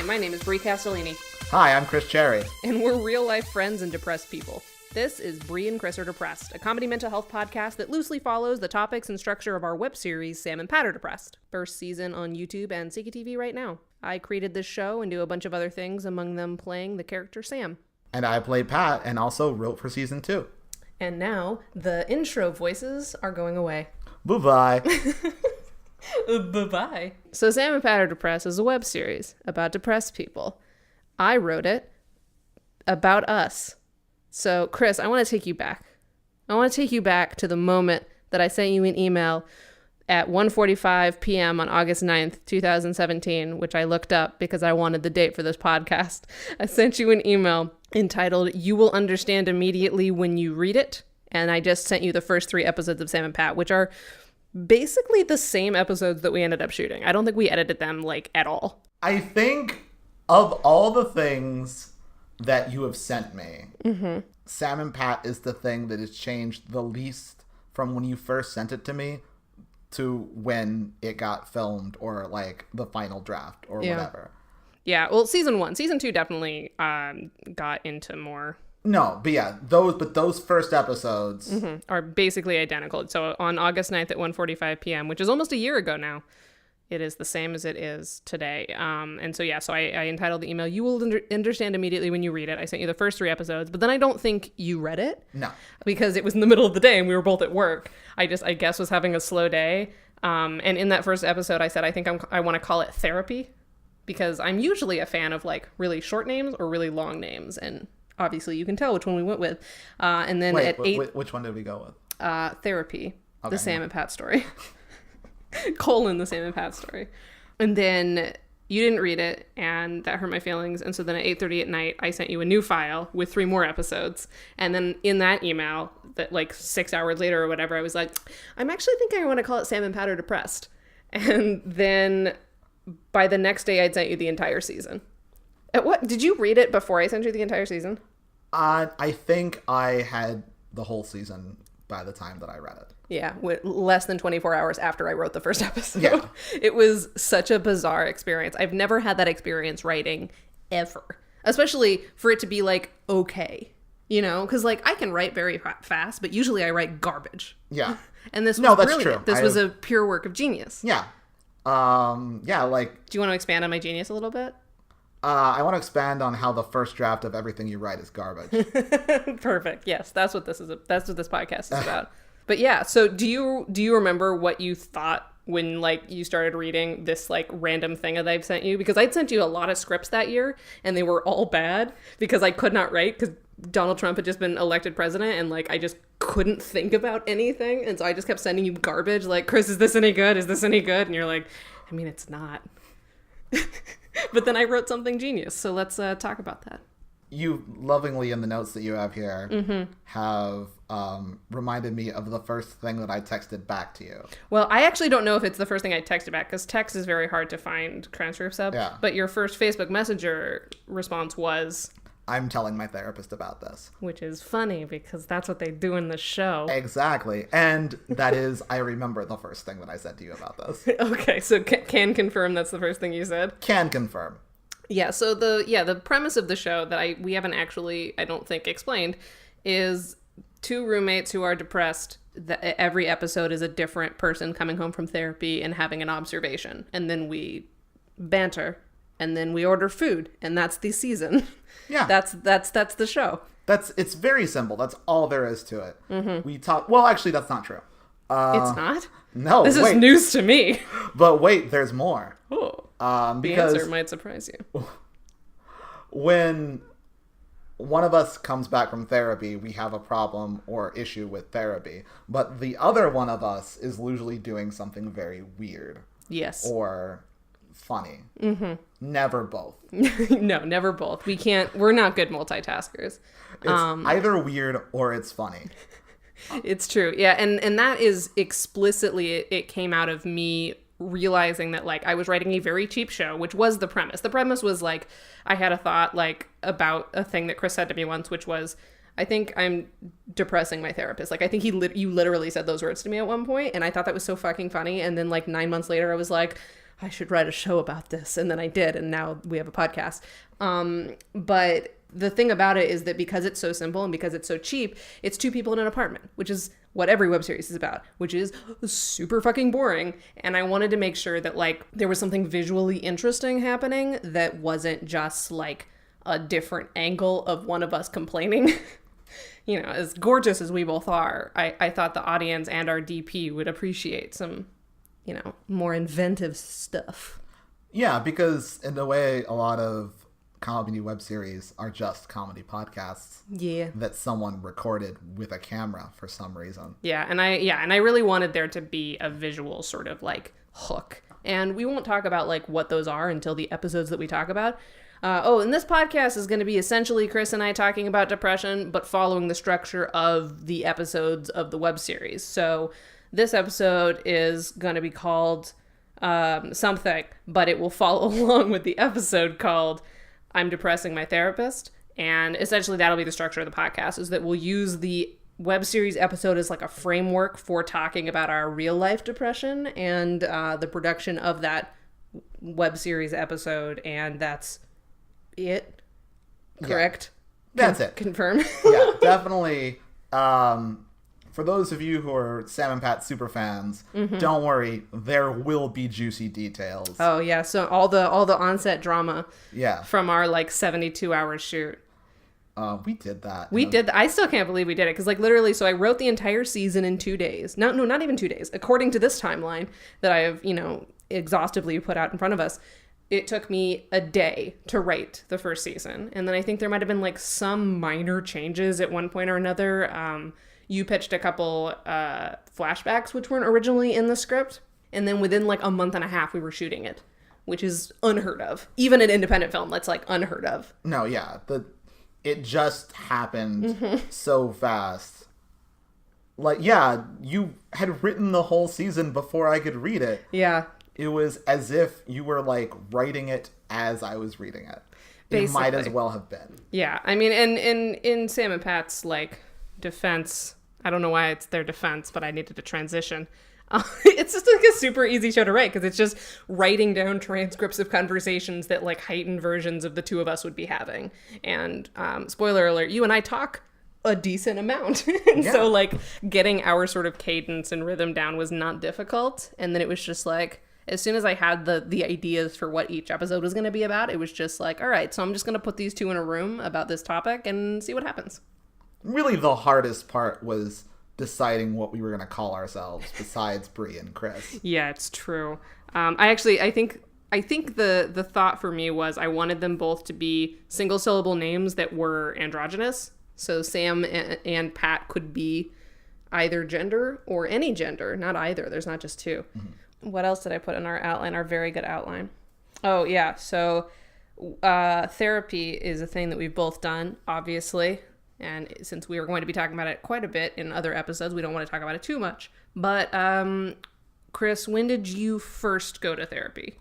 my name is Bri Castellini. Hi, I'm Chris Cherry. And we're real-life friends and depressed people. This is Bri and Chris Are Depressed, a comedy mental health podcast that loosely follows the topics and structure of our web series, Sam and Pat Are Depressed. First season on YouTube and Sika TV right now. I created this show and do a bunch of other things, among them playing the character Sam. And I play Pat and also wrote for season 2. And now, the intro voices are going away. Bye-bye. Bye-bye. So Sam and Pat Are Depressed is a web series about depressed people. I wrote it about us. So, Chris, I want to take you back. I want to take you back to the moment that I sent you an email at 1:45 p.m. on August 9th, 2017, which I looked up because I wanted the date for this podcast. I sent you an email entitled, "You Will Understand Immediately When You Read It." And I just sent you the first 3 episodes of Sam and Pat, which are basically the same episodes that we ended up shooting. I don't think we edited them, at all. I think of all the things that you have sent me, Sam and Pat is the thing that has changed the least from when you first sent it to me to when it got filmed or, the final draft or whatever. Yeah, well, season 1. Season 2 definitely got into more... No, but yeah, those first episodes are basically identical. So on August 9th at 1:45 p.m., which is almost a year ago now, it is the same as it is today. So I entitled the email, "You Will Understand Immediately When You Read It." I sent you the first 3 episodes, but then I don't think you read it. No. Because it was in the middle of the day and we were both at work. I guess was having a slow day. And in that first episode, I said, I want to call it therapy because I'm usually a fan of really short names or really long names. And obviously you can tell which one we went with. And then at 8... Which one did we go with? Therapy. Okay. The Sam and Pat story. : the Sam and Pat story. And then you didn't read it, and that hurt my feelings. And so then at 8:30 at night, I sent you a new file with 3 more episodes. And then in that email, that 6 hours later or whatever, I was like, I'm actually thinking I want to call it Sam and Pat Are Depressed. And then by the next day, I'd sent you the entire season. Did you read it before I sent you the entire season? I think I had the whole season by the time that I read it. Yeah, less than 24 hours after I wrote the first episode. Yeah. It was such a bizarre experience. I've never had that experience writing ever. Especially for it to be okay. Because I can write very fast, but usually I write garbage. Yeah. And this was that's brilliant. true. This was a pure work of genius. Yeah. Do you want to expand on my genius a little bit? I want to expand on how the first draft of everything you write is garbage. Perfect. Yes, that's what this podcast is about. But yeah, so do you remember what you thought when you started reading this random thing that I've sent you? Because I'd sent you a lot of scripts that year and they were all bad because I could not write because Donald Trump had just been elected president and I just couldn't think about anything. And so I just kept sending you garbage Chris, is this any good? Is this any good? And you're like, I mean, it's not. But then I wrote something genius. So let's talk about that. You lovingly, in the notes that you have here, have reminded me of the first thing that I texted back to you. Well, I actually don't know if it's the first thing I texted back because text is very hard to find transcripts of. Yeah. But your first Facebook Messenger response was... I'm telling my therapist about this. Which is funny because that's what they do in the show. Exactly. And that is, I remember the first thing that I said to you about this. Okay, so can confirm that's the first thing you said? Can confirm. Yeah, so the premise of the show that we haven't actually, I don't think, explained is 2 roommates who are depressed. Every episode is a different person coming home from therapy and having an observation. And then we banter. And then we order food, and that's the season. Yeah. That's the show. It's very simple. That's all there is to it. We talk... Well, actually, that's not true. It's not? No, This is news to me. But wait, there's more. Oh. Because the answer might surprise you. When one of us comes back from therapy, we have a problem or issue with therapy. But the other one of us is usually doing something very weird. Yes. Or... funny. Never both. No, never both. We're not good multitaskers. It's either weird or it's funny. It's true. Yeah. And that is explicitly, it came out of me realizing that I was writing a very cheap show, which was the premise. The premise was I had a thought about a thing that Chris said to me once, which was, I think I'm depressing my therapist. I think you literally said those words to me at one point, and I thought that was so fucking funny. And then 9 months later, I was like, I should write a show about this. And then I did. And now we have a podcast. But the thing about it is that because it's so simple and because it's so cheap, it's two people in an apartment, which is what every web series is about, which is super fucking boring. And I wanted to make sure that like there was something visually interesting happening that wasn't just like a different angle of one of us complaining. You know, as gorgeous as we both are, I thought the audience and our DP would appreciate some, you know, more inventive stuff. Yeah, because in a way, a lot of comedy web series are just comedy podcasts. Yeah. That someone recorded with a camera for some reason. Yeah, and I really wanted there to be a visual sort of like hook. And we won't talk about like what those are until the episodes that we talk about. And this podcast is going to be essentially Chris and I talking about depression, but following the structure of the episodes of the web series. So this episode is going to be called something, but it will follow along with the episode called I'm Depressing My Therapist. And essentially that'll be the structure of the podcast, is that we'll use the web series episode as like a framework for talking about our real life depression and the production of that web series episode. And that's it. Correct? Yeah, that's it. Confirm. Yeah, definitely. For those of you who are Sam and Pat super fans, don't worry, there will be juicy details. Oh yeah, so all the onset drama. Yeah. From our like 72-hour shoot. We did that. We did. I still can't believe we did it because like literally, so I wrote the entire season in 2 days. No, not even 2 days. According to this timeline that I have, you know, exhaustively put out in front of us. It took me a day to write the first season. And then I think there might have been like some minor changes at one point or another. You pitched a couple flashbacks, which weren't originally in the script. And then within like a month and a half, we were shooting it, which is unheard of. Even an independent film, that's like unheard of. No, yeah. It just happened so fast. Like, yeah, you had written the whole season before I could read it. Yeah. It was as if you were, like, writing it as I was reading it. Basically. It might as well have been. Yeah. I mean, in Sam and Pat's, like, defense, I don't know why it's their defense, but I needed to transition. It's just, like, a super easy show to write, because it's just writing down transcripts of conversations that, like, heightened versions of the two of us would be having. And, spoiler alert, you and I talk a decent amount. And so, like, getting our sort of cadence and rhythm down was not difficult. And then it was just, like, as soon as I had the ideas for what each episode was going to be about, it was just like, all right, so I'm just going to put these two in a room about this topic and see what happens. Really, the hardest part was deciding what we were going to call ourselves besides Bri and Chris. Yeah, it's true. I think the thought for me was I wanted them both to be single syllable names that were androgynous. So Sam and Pat could be either gender or any gender, not either. There's not just two. Mm-hmm. What else did I put in our outline, our very good outline? Oh, yeah. So therapy is a thing that we've both done, obviously. And since we are going to be talking about it quite a bit in other episodes, we don't want to talk about it too much. But, Chris, when did you first go to therapy?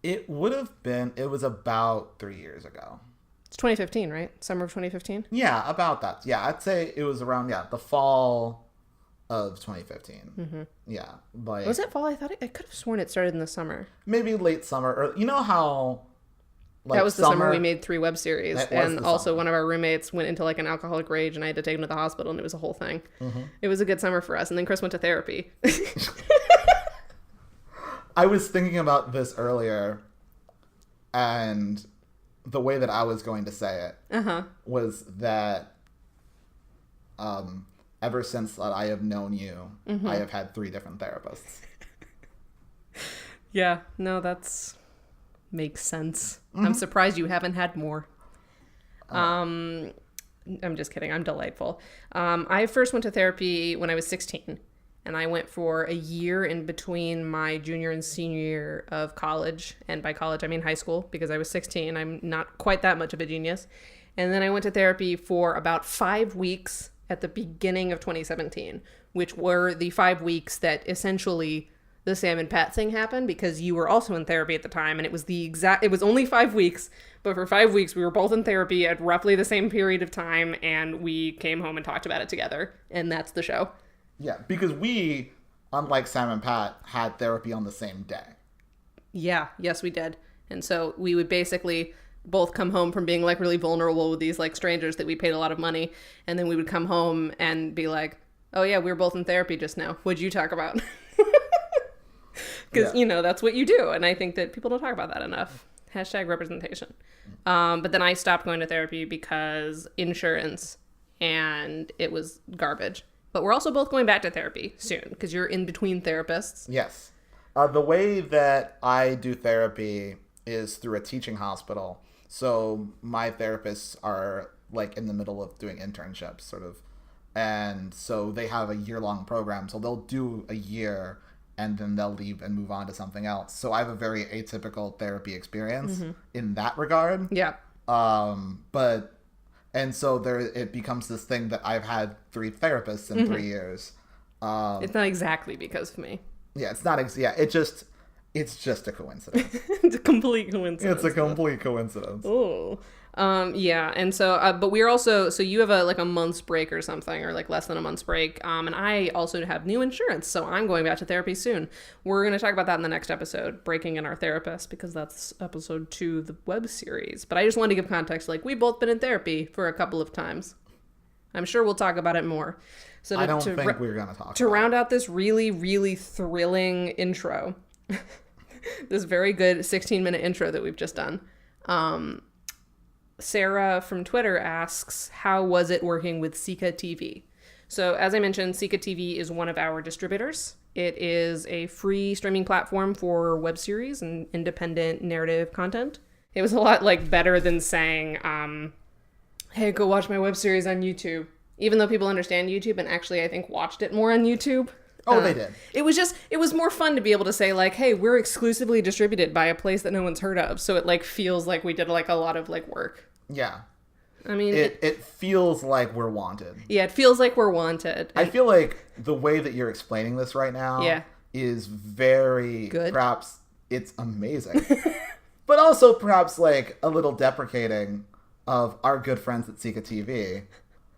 It was about 3 years ago. It's 2015, right? Summer of 2015? Yeah, about that. Yeah, I'd say it was around, the fall of 2015. Mm-hmm. Yeah. Like, was it fall? I could have sworn it started in the summer. Maybe late summer. Or you know how... Like, that was the summer we made 3 web series. And also one of our roommates went into like an alcoholic rage and I had to take him to the hospital and it was a whole thing. Mm-hmm. It was a good summer for us. And then Chris went to therapy. I was thinking about this earlier and the way that I was going to say it was that ever since that I have known you, I have had 3 different therapists. Yeah, no, makes sense. Mm-hmm. I'm surprised you haven't had more. I'm just kidding. I'm delightful. I first went to therapy when I was 16, and I went for a year in between my junior and senior year of college. And by college, I mean high school, because I was 16. I'm not quite that much of a genius. And then I went to therapy for about 5 weeks at the beginning of 2017, which were the 5 weeks that essentially the Sam and Pat thing happened, because you were also in therapy at the time, and it was only 5 weeks, but for 5 weeks we were both in therapy at roughly the same period of time, and we came home and talked about it together, and that's the show. Yeah, because we, unlike Sam and Pat, had therapy on the same day. Yeah, yes, we did. And so we would basically both come home from being like really vulnerable with these like strangers that we paid a lot of money. And then we would come home and be like, oh yeah, we were both in therapy just now. What'd you talk about? Because, you know, that's what you do. And I think that people don't talk about that enough. Hashtag representation. But then I stopped going to therapy because insurance, and it was garbage. But we're also both going back to therapy soon because you're in between therapists. Yes. The way that I do therapy is through a teaching hospital. So my therapists are like in the middle of doing internships, sort of. And so they have a year-long program. So they'll do a year and then they'll leave and move on to something else. So I have a very atypical therapy experience in that regard. Yeah. And so it becomes this thing that I've had 3 therapists in 3 years. It's not exactly because of me. Yeah, it's not. It's just a coincidence. It's a complete coincidence. It's a complete coincidence. Oh. Yeah, and so, but we're also, so you have a month's break or something, or like less than a month's break, and I also have new insurance, so I'm going back to therapy soon. We're going to talk about that in the next episode, breaking in our therapist, because that's episode 2 of the web series. But I just wanted to give context, like, we've both been in therapy for a couple of times. I'm sure we'll talk about it more. So I don't think we're going to talk to round out this really, really thrilling intro, this very good 16-minute intro that we've just done, Sarah from Twitter asks, how was it working with Sika TV? So as I mentioned, Sika TV is one of our distributors. It is a free streaming platform for web series and independent narrative content. It was a lot like better than saying, hey, go watch my web series on YouTube. Even though people understand YouTube and actually I think watched it more on YouTube. Oh, they did. It was more fun to be able to say like, hey, we're exclusively distributed by a place that no one's heard of. So it like feels like we did like a lot of like work. Yeah. I mean, it feels like we're wanted. Yeah, it feels like we're wanted. I feel like the way that you're explaining this right now is very good. Perhaps it's amazing. But also perhaps like a little deprecating of our good friends at Sika TV,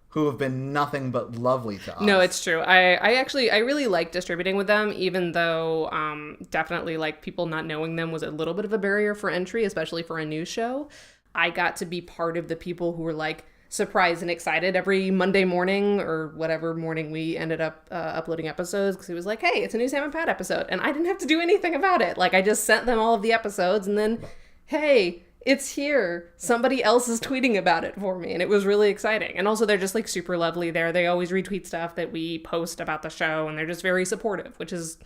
who have been nothing but lovely to us. No, it's true. I really like distributing with them, even though definitely like people not knowing them was a little bit of a barrier for entry, especially for a news show. I got to be part of the people who were like surprised and excited every Monday morning or whatever morning we ended up uploading episodes, because it was like, hey, it's a new Sam and Pat episode. And I didn't have to do anything about it. Like I just sent them all of the episodes and then, hey, it's here. Somebody else is tweeting about it for me. And it was really exciting. And also they're just like super lovely there. They always retweet stuff that we post about the show and they're just very supportive, which is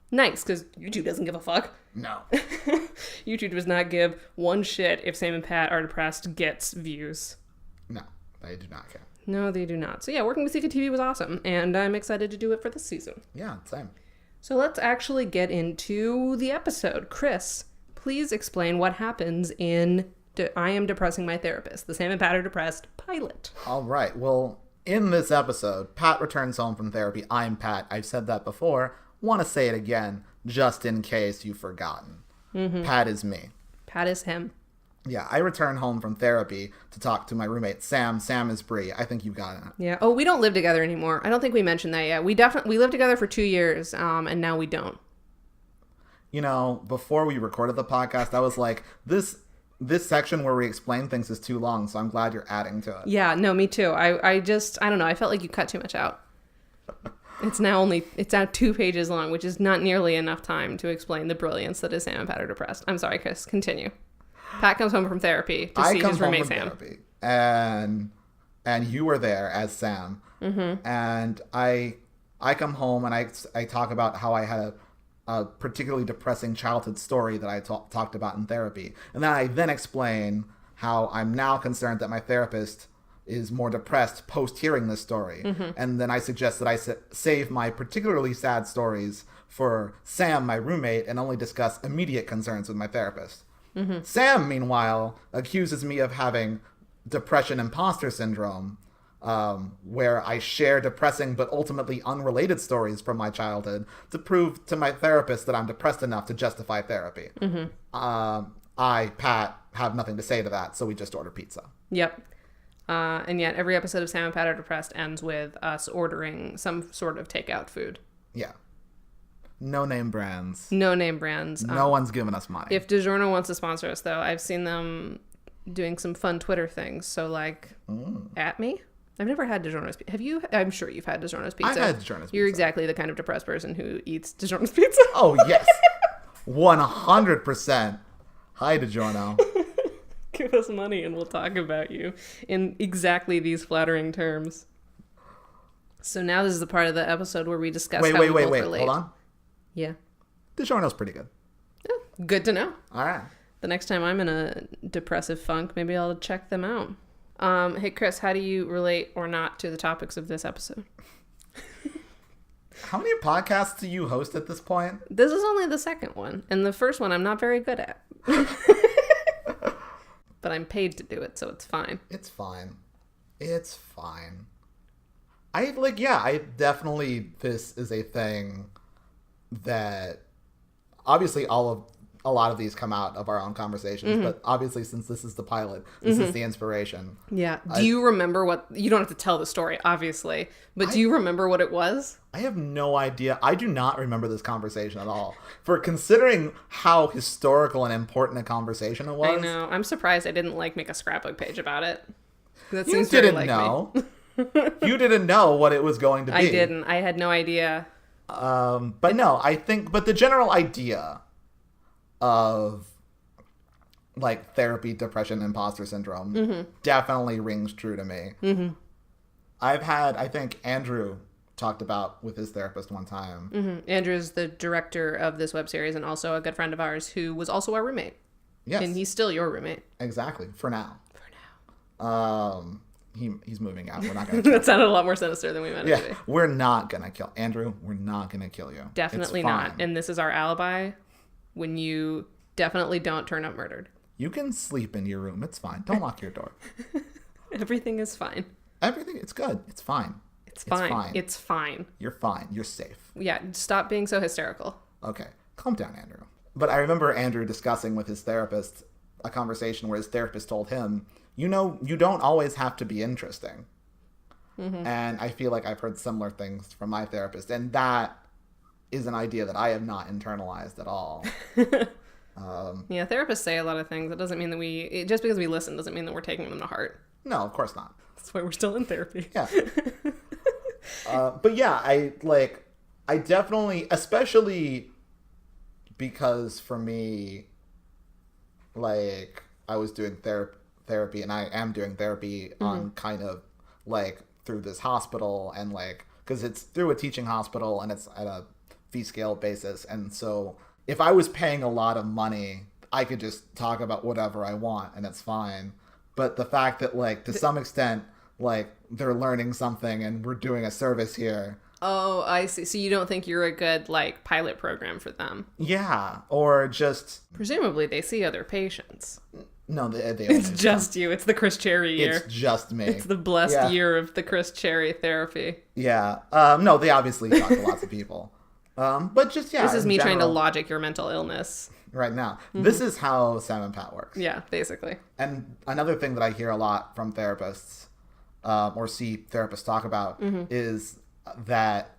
nice because YouTube doesn't give a fuck. No. YouTube does not give one shit if Sam and Pat Are Depressed gets views. No, they do not care. No, they do not. So yeah, working with Sika TV was awesome, and I'm excited to do it for this season. Yeah, same. So let's actually get into the episode. Chris, please explain what happens in I Am Depressing My Therapist, the Sam and Pat Are Depressed pilot. All right. Well, in this episode, Pat returns home from therapy. I'm Pat. I've said that before. Want to say it again, just in case you've forgotten. Mm-hmm. Pat is me. Pat is him. Yeah, I return home from therapy to talk to my roommate, Sam. Sam is Bri. I think you got it. Yeah. Oh, we don't live together anymore. I don't think we mentioned that yet. We lived together for 2 years, and now we don't. You know, before we recorded the podcast, I was like, this section where we explain things is too long, so I'm glad you're adding to it. Yeah, no, me too. I don't know. I felt like you cut too much out. It's now 2 pages long, which is not nearly enough time to explain the brilliance that is Sam and Pat Are Depressed. I'm sorry, Chris. Continue. Pat comes home from therapy to see his roommate Sam. Therapy, and you were there as Sam. Mm-hmm. And I come home and I talk about how I had a particularly depressing childhood story that I talked about in therapy. And then I explain how I'm now concerned that my therapist is more depressed post hearing this story. Mm-hmm. And then I suggest that I save my particularly sad stories for Sam, my roommate, and only discuss immediate concerns with my therapist. Mm-hmm. Sam, meanwhile, accuses me of having depression imposter syndrome, where I share depressing but ultimately unrelated stories from my childhood to prove to my therapist that I'm depressed enough to justify therapy. Mm-hmm. I, Pat, have nothing to say to that, so we just order pizza. Yep. And yet every episode of Sam and Pat Are Depressed ends with us ordering some sort of takeout food. Yeah. No name brands. No name brands. No one's giving us money. If DiGiorno wants to sponsor us, though, I've seen them doing some fun Twitter things. So, like, at me. I've never had DiGiorno's pizza. Have you? I'm sure you've had DiGiorno's pizza. I've had DiGiorno's pizza. You're exactly the kind of depressed person who eats DiGiorno's pizza. Oh, yes. 100%. Hi, DiGiorno. Give us money and we'll talk about you in exactly these flattering terms. So now this is the part of the episode where we discuss how we both relate. Hold on. Yeah. DiGiorno's pretty good. Oh, good to know. All right. The next time I'm in a depressive funk, maybe I'll check them out. Hey, Chris, how do you relate or not to the topics of this episode? How many podcasts do you host at this point? This is only the second one. And the first one I'm not very good at. But I'm paid to do it, so it's fine. It's fine. It's fine. I definitely, this is a thing that obviously a lot of these come out of our own conversations, but obviously since this is the pilot, this is the inspiration. Yeah. Do you remember what, you don't have to tell the story, obviously, but do you remember what it was? I have no idea. I do not remember this conversation at all. For considering how historical and important a conversation it was. I know. I'm surprised I didn't make a scrapbook page about it. That You seems didn't very know. You didn't know what it was going to be. I didn't. I had no idea. But no, but the general idea of therapy, depression, imposter syndrome definitely rings true to me. I think Andrew talked about with his therapist one time. Andrew's the director of this web series and also a good friend of ours who was also our roommate. Yes. And he's still your roommate. Exactly. For now. He's moving out. We're not going to That sounded a lot more sinister than we meant it to be. We're not going to kill Andrew. We're not going to kill you. Definitely not. And this is our alibi when you definitely don't turn up murdered. You can sleep in your room. It's fine. Don't lock your door. Everything is fine. It's good. It's fine. It's fine. It's fine. You're fine. You're safe. Yeah, stop being so hysterical. Okay. Calm down, Andrew. But I remember Andrew discussing with his therapist a conversation where his therapist told him, you don't always have to be interesting. And I feel like I've heard similar things from my therapist. And that is an idea that I have not internalized at all. Yeah, therapists say a lot of things. It doesn't mean that just because we listen doesn't mean that we're taking them to heart. No, of course not. That's why we're still in therapy. Yeah. But yeah, I definitely, especially because for me, I was doing therapy and I am doing therapy on kind of through this hospital and because it's through a teaching hospital and it's at a fee scale basis. And so if I was paying a lot of money, I could just talk about whatever I want and it's fine. But the fact that to some extent, they're learning something and we're doing a service here. Oh, I see. So you don't think you're a good pilot program for them? Yeah. Or just... Presumably they see other patients. No, they it's just you. It's the Chris Cherry year. It's just me. It's the blessed year of the Chris Cherry therapy. Yeah. No, they obviously talk to lots of people. But just, yeah. This is me trying to logic your mental illness. Right now. This is how Sam and Pat works. Yeah, basically. And another thing that I hear a lot from therapists, or see therapists talk about, is that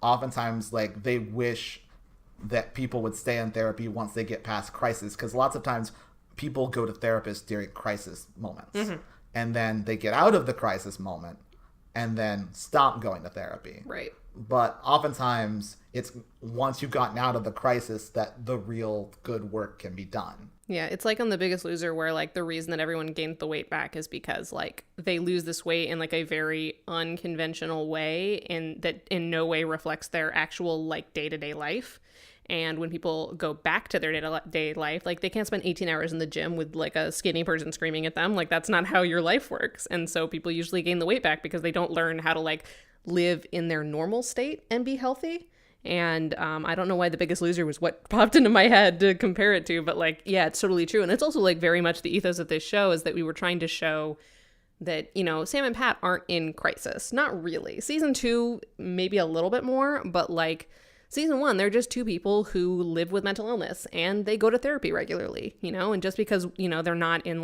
oftentimes, they wish that people would stay in therapy once they get past crisis. Because lots of times people go to therapists during crisis moments. And then they get out of the crisis moment and then stop going to therapy. Right. But oftentimes it's once you've gotten out of the crisis that the real good work can be done. Yeah, it's like on The Biggest Loser where the reason that everyone gained the weight back is because they lose this weight in a very unconventional way and that in no way reflects their actual day-to-day life. And when people go back to their day-to-day life, they can't spend 18 hours in the gym with a skinny person screaming at them. That's not how your life works. And so people usually gain the weight back because they don't learn how to live in their normal state and be healthy. And I don't know why The Biggest Loser was what popped into my head to compare it to, but yeah, it's totally true. And it's also very much the ethos of this show is that we were trying to show that, Sam and Pat aren't in crisis. Not really. Season 2, maybe a little bit more, but season 1, they're just two people who live with mental illness and they go to therapy regularly, and just because, they're not in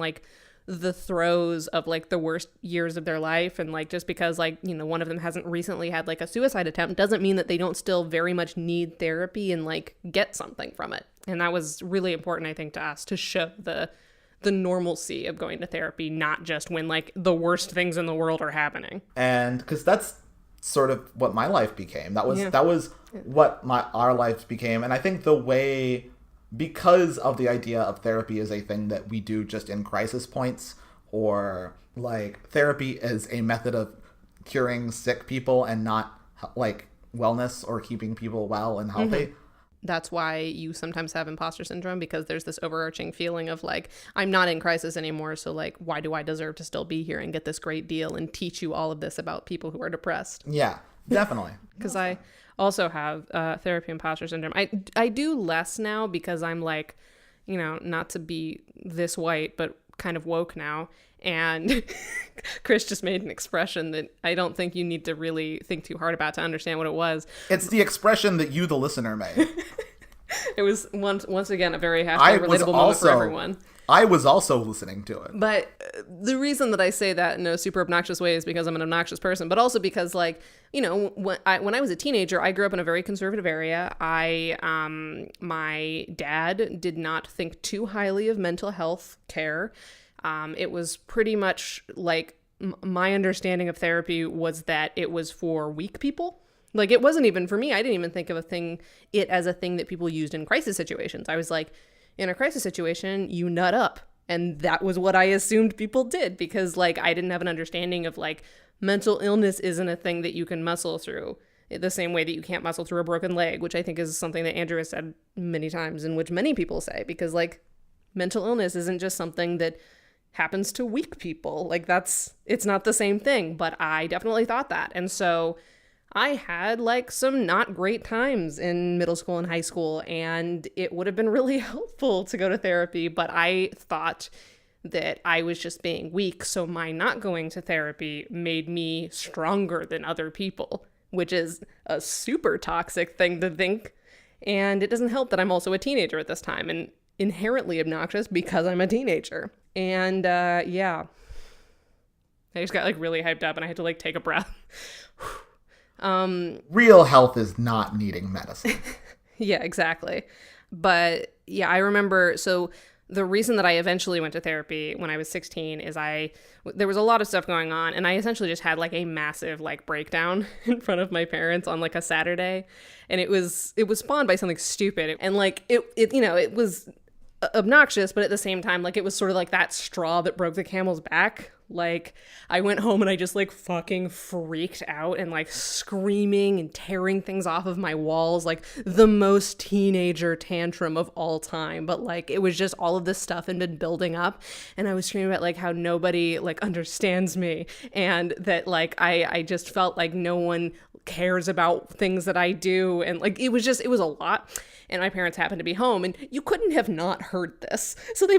the throes of like the worst years of their life, and like just because like, you know, one of them hasn't recently had like a suicide attempt doesn't mean that they don't still very much need therapy and like get something from it. And that was really important, I think, to us, to show the normalcy of going to therapy, not just when like the worst things in the world are happening. And because that's sort of what my life became. That was what our lives became. And I think the way, because of the idea of therapy is a thing that we do just in crisis points, or like therapy is a method of curing sick people and not like wellness or keeping people well and healthy. Mm-hmm. That's why you sometimes have imposter syndrome, because there's this overarching feeling of like, I'm not in crisis anymore, so like, why do I deserve to still be here and get this great deal and teach you all of this about people who are depressed? Yeah, definitely. Because I also have therapy imposter syndrome. I do less now because I'm like, you know, not to be this white, but kind of woke now. And Chris just made an expression that I don't think you need to really think too hard about to understand what it was. It's the expression that you, the listener, made. It was once again a very relatable moment for everyone. I was also listening to it. But the reason that I say that in a super obnoxious way is because I'm an obnoxious person, but also because, like, you know, when I was a teenager, I grew up in a very conservative area. My dad did not think too highly of mental health care. It was pretty much like my understanding of therapy was that it was for weak people. Like, it wasn't even for me. I didn't even think of it as a thing that people used in crisis situations. I was like, in a crisis situation, you nut up. And that was what I assumed people did, because like I didn't have an understanding of like mental illness isn't a thing that you can muscle through the same way that you can't muscle through a broken leg, which I think is something that Andrew has said many times, and which many people say, because like mental illness isn't just something that happens to weak people. Like it's not the same thing, but I definitely thought that. And so I had like some not great times in middle school and high school, and it would have been really helpful to go to therapy, but I thought that I was just being weak. So my not going to therapy made me stronger than other people, which is a super toxic thing to think. And it doesn't help that I'm also a teenager at this time and inherently obnoxious because I'm a teenager. And yeah, I just got like really hyped up and I had to like take a breath. Real health is not needing medicine. Yeah, exactly. But yeah, I remember, so the reason that I eventually went to therapy when I was 16 is there was a lot of stuff going on, and I essentially just had like a massive like breakdown in front of my parents on like a Saturday, and it was spawned by something stupid, and like it you know, it was obnoxious, but at the same time, like it was sort of like that straw that broke the camel's back. Like I went home and I just like fucking freaked out and like screaming and tearing things off of my walls, like the most teenager tantrum of all time. But like it was just all of this stuff had been building up, and I was screaming about like how nobody like understands me, and that like I just felt like no one cares about things that I do, and like it was a lot. And my parents happened to be home, and you couldn't have not heard this. So they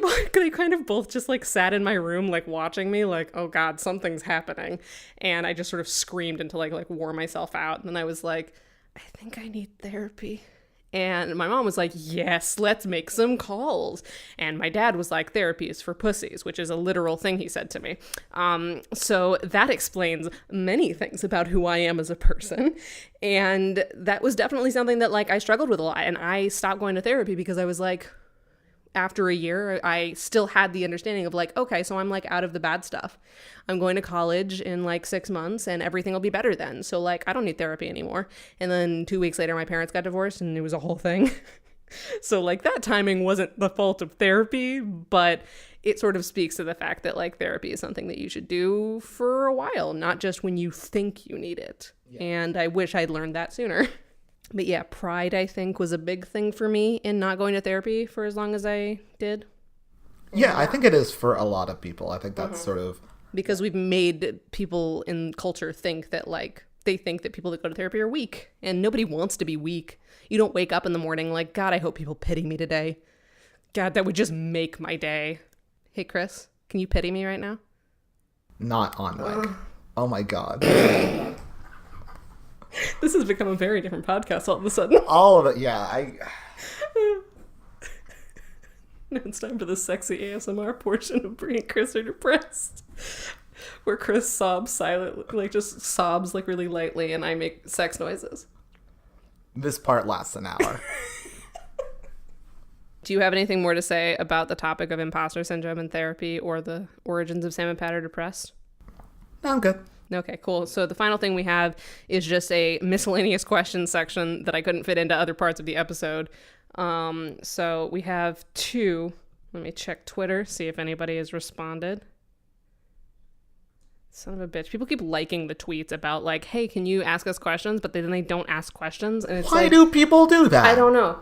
kind of both just like sat in my room, like watching me, like, oh God, something's happening. And I just sort of screamed until I like wore myself out. And then I was like, I think I need therapy. And my mom was like, yes, let's make some calls. And my dad was like, therapy is for pussies, which is a literal thing he said to me. So that explains many things about who I am as a person. And that was definitely something that like I struggled with a lot. And I stopped going to therapy because I was like, after a year, I still had the understanding of like, okay, so I'm like out of the bad stuff. I'm going to college in like 6 months and everything will be better then. So like, I don't need therapy anymore. And then 2 weeks later, my parents got divorced and it was a whole thing. So like that timing wasn't the fault of therapy, but it sort of speaks to the fact that like therapy is something that you should do for a while, not just when you think you need it. Yeah. And I wish I'd learned that sooner. But yeah, pride, I think, was a big thing for me in not going to therapy for as long as I did. Yeah, I think it is for a lot of people. I think that's sort of... Because we've made people in culture think that, like, they think that people that go to therapy are weak. And nobody wants to be weak. You don't wake up in the morning like, God, I hope people pity me today. God, that would just make my day. Hey, Chris, can you pity me right now? Not on mic. Oh my God. This has become a very different podcast all of a sudden. All of it, yeah. Now it's time for the sexy ASMR portion of Bri and Chris Are Depressed, where Chris sobs silently, like just sobs like really lightly, and I make sex noises. This part lasts an hour. Do you have anything more to say about the topic of imposter syndrome in therapy or the origins of Sam and Pat Are Depressed? No, I'm good. Okay, cool. So the final thing we have is just a miscellaneous questions section that I couldn't fit into other parts of the episode. So we have 2. Let me check Twitter, see if anybody has responded. Son of a bitch. People keep liking the tweets about like, hey, can you ask us questions? But then they don't ask questions. And it's Why like, do people do that? I don't know.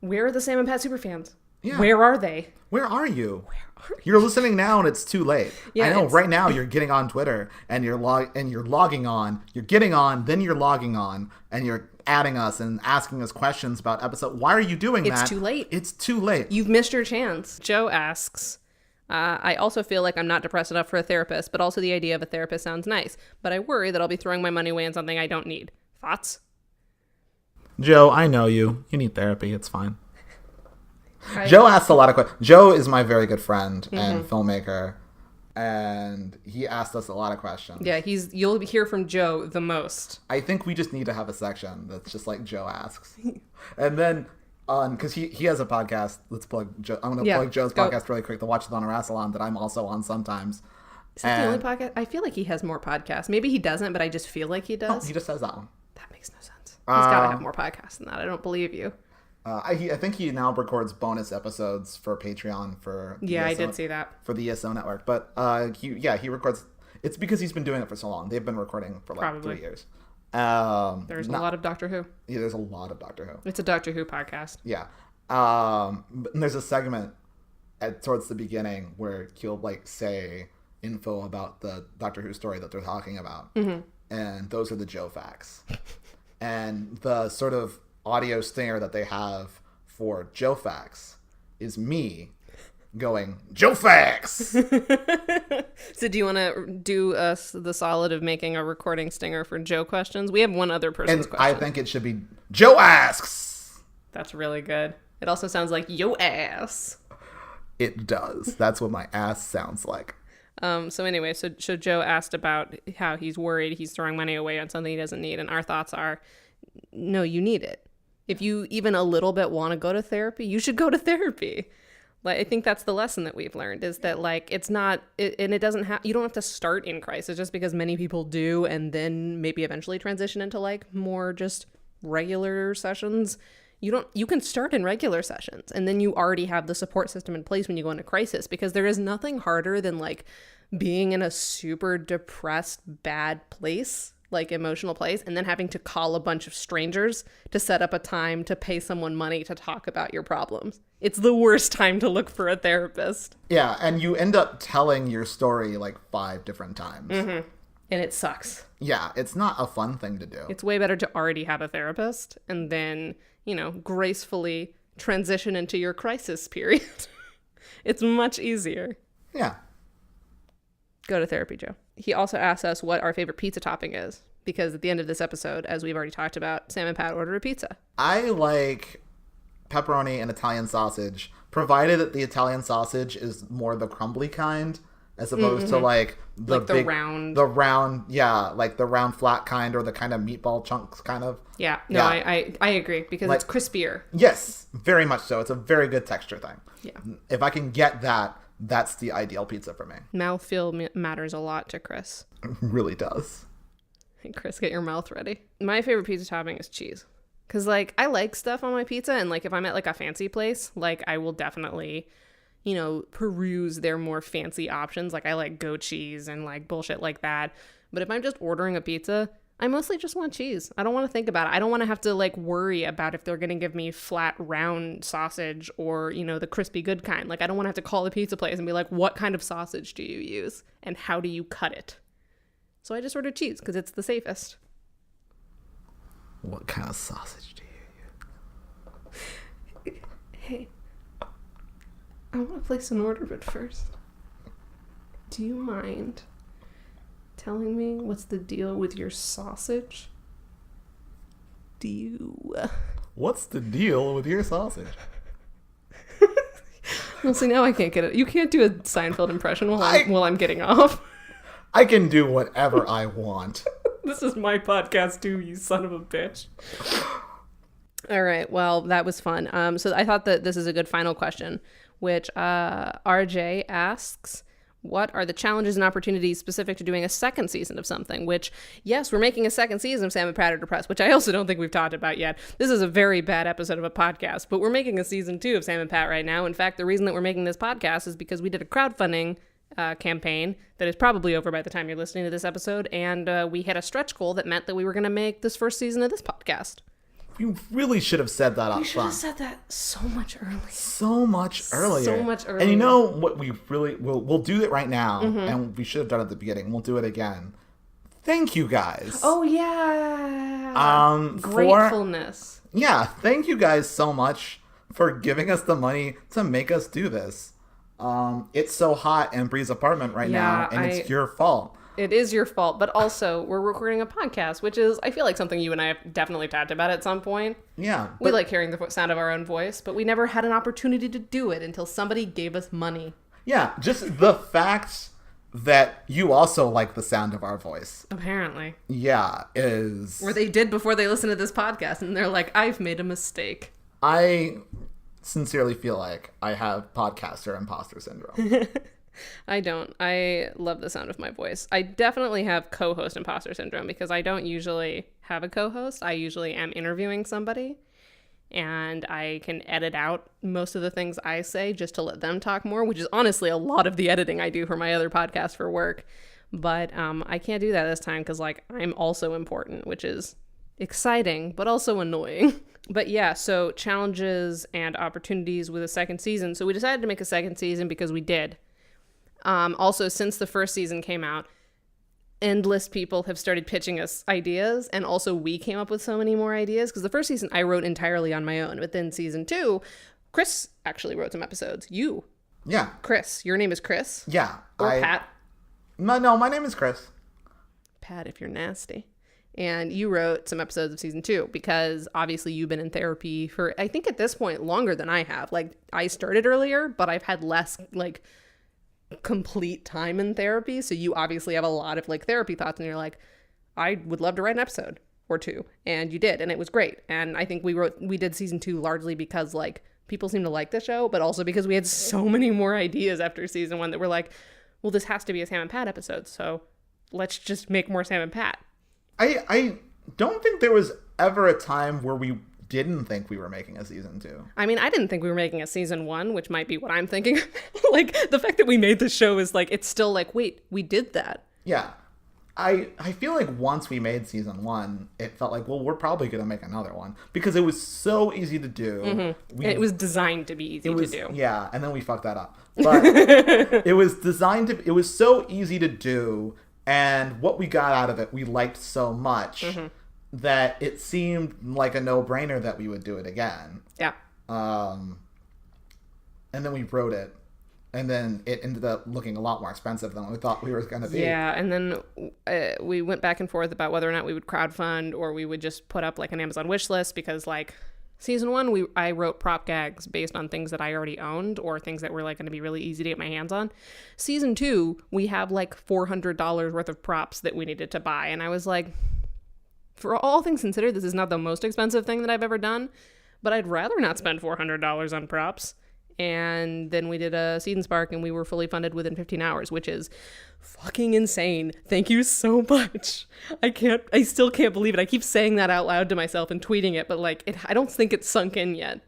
Where are the Sam and Pat superfans? Yeah. Where are they? Where are you? You're listening now and it's too late. Yeah, I know right now you're getting on Twitter and you're logging on, you're getting on, then you're logging on and you're adding us and asking us questions about episode. Why are you doing that? It's too late. It's too late. You've missed your chance. Joe asks, I also feel like I'm not depressed enough for a therapist, but also the idea of a therapist sounds nice. But I worry that I'll be throwing my money away on something I don't need. Thoughts? Joe, I know you. You need therapy. It's fine. Joe asked a lot of questions. Joe is my very good friend and filmmaker, and he asked us a lot of questions. Yeah, you'll hear from Joe the most. I think we just need to have a section that's just like Joe asks. And then, because he has a podcast, let's plug Joe. I'm going to plug Joe's podcast really quick, the Watchathon or Rassalon, that I'm also on sometimes. Is that the only podcast? I feel like he has more podcasts. Maybe he doesn't, but I just feel like he does. No, he just has that one. That makes no sense. He's got to have more podcasts than that. I don't believe you. I think he now records bonus episodes for Patreon for I did see that for the ESO network. But he records. It's because he's been doing it for so long. They've been recording for like Probably. 3 years. There's a lot of Doctor Who. Yeah, there's a lot of Doctor Who. It's a Doctor Who podcast. Yeah. And there's a segment towards the beginning where he'll like say info about the Doctor Who story that they're talking about, and those are the Joe facts. And the sort of audio stinger that they have for Joe Facts is me going, Joe Facts! So do you want to do us the solid of making a recording stinger for Joe questions? We have one other person's question. I think it should be Joe Asks! That's really good. It also sounds like yo ass. It does. That's what my ass sounds like. So anyway, so Joe asked about how he's worried he's throwing money away on something he doesn't need. And our thoughts are, no, you need it. If you even a little bit want to go to therapy, you should go to therapy. Like, I think that's the lesson that we've learned is that like, it's not, and it doesn't have, you don't have to start in crisis just because many people do. And then maybe eventually transition into like more just regular sessions. You can start in regular sessions and then you already have the support system in place when you go into crisis, because there is nothing harder than like being in a super depressed, bad place, like emotional place, and then having to call a bunch of strangers to set up a time to pay someone money to talk about your problems. It's the worst time to look for a therapist. Yeah, and you end up telling your story like 5 different times. And it sucks. Yeah, it's not a fun thing to do. It's way better to already have a therapist and then, gracefully transition into your crisis period. It's much easier. Yeah. Go to therapy, Joe. He also asked us what our favorite pizza topping is, because at the end of this episode, as we've already talked about, Sam and Pat ordered a pizza. I like pepperoni and Italian sausage, provided that the Italian sausage is more the crumbly kind, as opposed to like the big, round, like the round flat kind, or the kind of meatball chunks kind of. Yeah, no, yeah. I agree, because like, it's crispier. Yes, very much so. It's a very good texture thing. Yeah. If I can get that, that's the ideal pizza for me. Mouthfeel matters a lot to Chris. It really does. Hey, Chris, get your mouth ready. My favorite pizza topping is cheese. Because, like, I like stuff on my pizza, and, like, if I'm at, like, a fancy place, like, I will definitely, peruse their more fancy options. Like, I like goat cheese and, like, bullshit like that. But if I'm just ordering a pizza, I mostly just want cheese. I don't want to think about it. I don't want to have to, like, worry about if they're going to give me flat, round sausage or, the crispy good kind. Like, I don't want to have to call the pizza place and be like, what kind of sausage do you use? And how do you cut it? So I just ordered cheese because it's the safest. What kind of sausage do you use? Hey, I want to place an order, but first, do you mind telling me what's the deal with your sausage? What's the deal with your sausage? Well, see, now I can't get it. You can't do a Seinfeld impression while I'm getting off. I can do whatever I want. This is my podcast too, you son of a bitch. All right, well, that was fun. So I thought that this is a good final question, which RJ asks, what are the challenges and opportunities specific to doing a second season of something? Which, yes, we're making a second season of Sam and Pat Are Depressed, which I also don't think we've talked about yet. This is a very bad episode of a podcast, but we're making a season 2 of Sam and Pat right now. In fact, the reason that we're making this podcast is because we did a crowdfunding campaign that is probably over by the time you're listening to this episode, and we hit a stretch goal that meant that we were going to make this first season of this podcast. You really should have said that up front. We should have said that so much earlier. So much earlier. So much earlier. And you know what we really... We'll do it right now, and we should have done it at the beginning. We'll do it again. Thank you, guys. Oh, yeah. Gratefulness. Thank you guys so much for giving us the money to make us do this. It's so hot in Bri's apartment right now, and it's your fault. It is your fault, but also we're recording a podcast, which is, I feel like, something you and I have definitely talked about at some point. Yeah. We like hearing the sound of our own voice, but we never had an opportunity to do it until somebody gave us money. Yeah, just the fact that you also like the sound of our voice. Apparently. Yeah, is... Or they did before they listened to this podcast, and they're like, I've made a mistake. I sincerely feel like I have podcaster imposter syndrome. I don't. I love the sound of my voice. I definitely have co-host imposter syndrome because I don't usually have a co-host. I usually am interviewing somebody, and I can edit out most of the things I say just to let them talk more, which is honestly a lot of the editing I do for my other podcast for work. But I can't do that this time because, like, I'm also important, which is exciting, but also annoying. But yeah, so challenges and opportunities with a second season. So we decided to make a second season because we did. Also, since the first season came out, endless people have started pitching us ideas, and also we came up with so many more ideas, because the first season I wrote entirely on my own, but then season 2, Chris actually wrote some episodes. You. Yeah. Chris. Your name is Chris? Yeah. Or Pat? No, my name is Chris. Pat, if you're nasty. And you wrote some episodes of season 2, because obviously you've been in therapy for, I think at this point, longer than I have. Like, I started earlier, but I've had less, like, complete time in therapy, so you obviously have a lot of like therapy thoughts, and you're like, I would love to write an episode or 2, and you did, and it was great. And I think we did season 2 largely because like people seem to like the show, but also because we had so many more ideas after season 1 that were like, well, this has to be a Sam and Pat episode, so let's just make more Sam and Pat. I don't think there was ever a time where we didn't think we were making a season 2. I mean, I didn't think we were making a season 1, which might be what I'm thinking. Like, the fact that we made the show is like, it's still like, wait, we did that. Yeah. I feel like once we made season 1, it felt like, well, we're probably going to make another one, because it was so easy to do. Mm-hmm. It was designed to be easy to do. Yeah, and then we fucked that up. But it was so easy to do, and what we got out of it, we liked so much. That it seemed like a no-brainer that we would do it again. Yeah. And then we wrote it, and then it ended up looking a lot more expensive than we thought we were going to be. Yeah, and then we went back and forth about whether or not we would crowdfund or we would just put up like an Amazon wish list, because like season 1, I wrote prop gags based on things that I already owned or things that were like going to be really easy to get my hands on. Season 2, we have like $400 worth of props that we needed to buy, and I was like, for all things considered, this is not the most expensive thing that I've ever done, but I'd rather not spend $400 on props. And then we did a Seed and Spark, and we were fully funded within 15 hours, which is fucking insane. Thank you so much. I still can't believe it. I keep saying that out loud to myself and tweeting it, but like, I don't think it's sunk in yet.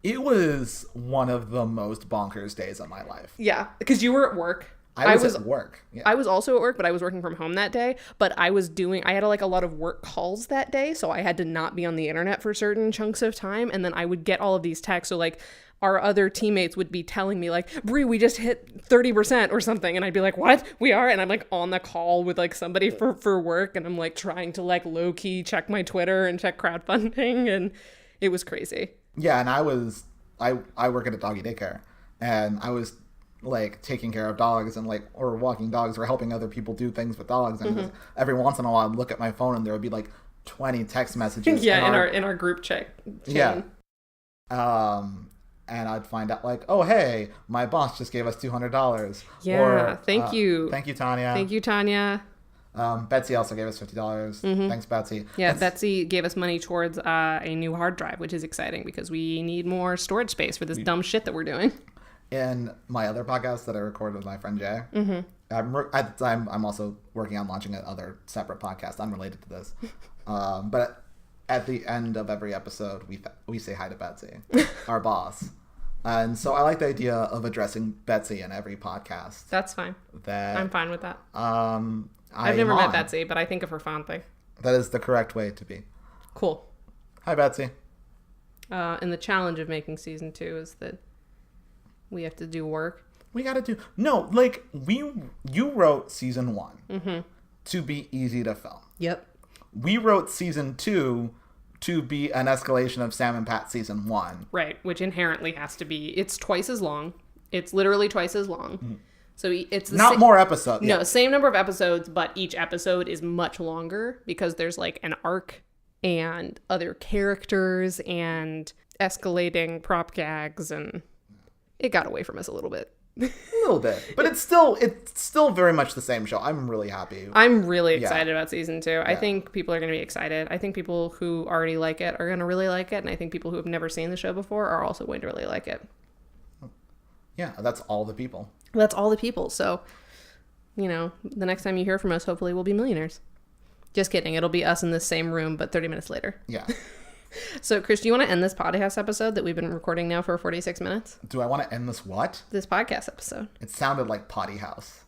It was one of the most bonkers days of my life. Yeah, because you were at work. I was at work. Yeah. I was also at work, but I was working from home that day. But I had like a lot of work calls that day, so I had to not be on the internet for certain chunks of time. And then I would get all of these texts. So like our other teammates would be telling me like, Bri, we just hit 30% or something. And I'd be like, what? We are? And I'm like on the call with like somebody for work. And I'm like trying to like low key check my Twitter and check crowdfunding. And it was crazy. Yeah. And I work at a doggy daycare, and I was like taking care of dogs and like, or walking dogs or helping other people do things with dogs. And just every once in a while I'd look at my phone and there would be like 20 text messages. Yeah. In our group chat. Yeah. and I'd find out like, oh, hey, my boss just gave us $200. Yeah, or, thank you. Thank you, Tanya. Thank you, Tanya. Betsy also gave us $50. Thanks, Betsy. Yeah, Betsy gave us money towards a new hard drive, which is exciting because we need more storage space for this dumb shit that we're doing. In my other podcast that I recorded with my friend Jay, at the time, I'm also working on launching another separate podcast unrelated to this. But at the end of every episode, we say hi to Betsy, our boss. And so I like the idea of addressing Betsy in every podcast. That's fine. I'm fine with that. I've never met Betsy, but I think of her fondly. That is the correct way to be. Cool. Hi, Betsy. And the challenge of making season 2 is that we have to do work. We gotta do... No, like, you wrote season 1 to be easy to film. Yep. We wrote season 2 to be an escalation of Sam and Pat season 1. Right, which inherently has to be... It's twice as long. It's literally twice as long. So it's not more episodes. No, same number of episodes, but each episode is much longer because there's like an arc and other characters and escalating prop gags, and it got away from us a little bit. A little bit, but it's still very much the same show. I'm really happy. I'm really excited about season 2. I think people are going to be excited. I think people who already like it are going to really like it, and I think people who have never seen the show before are also going to really like it. Yeah, that's all the people. That's all the people. So, you know, the next time you hear from us, hopefully we'll be millionaires. Just kidding. It'll be us in the same room, but 30 minutes later. Yeah. So, Chris, do you want to end this podcast episode that we've been recording now for 46 minutes? Do I want to end this what? This podcast episode. It sounded like potty house.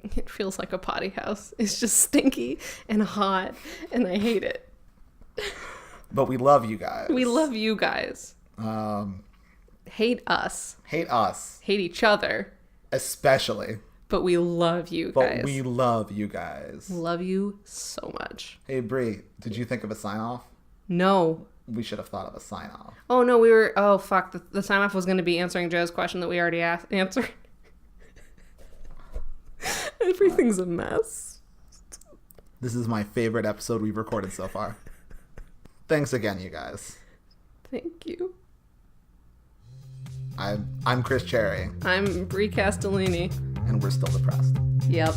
It feels like a potty house. It's just stinky and hot, and I hate it. But we love you guys. We love you guys. Hate us. Hate us. Hate each other. Especially. But we love you guys. But we love you guys. Love you so much. Hey, Bri, did you think of a sign-off? No. We should have thought of a sign-off. Oh, no, oh, fuck. The sign-off was going to be answering Joe's question that we already answered. Everything's a mess. This is my favorite episode we've recorded so far. Thanks again, you guys. Thank you. I'm Chris Cherry. I'm Bri Castellini. And we're still depressed. Yep.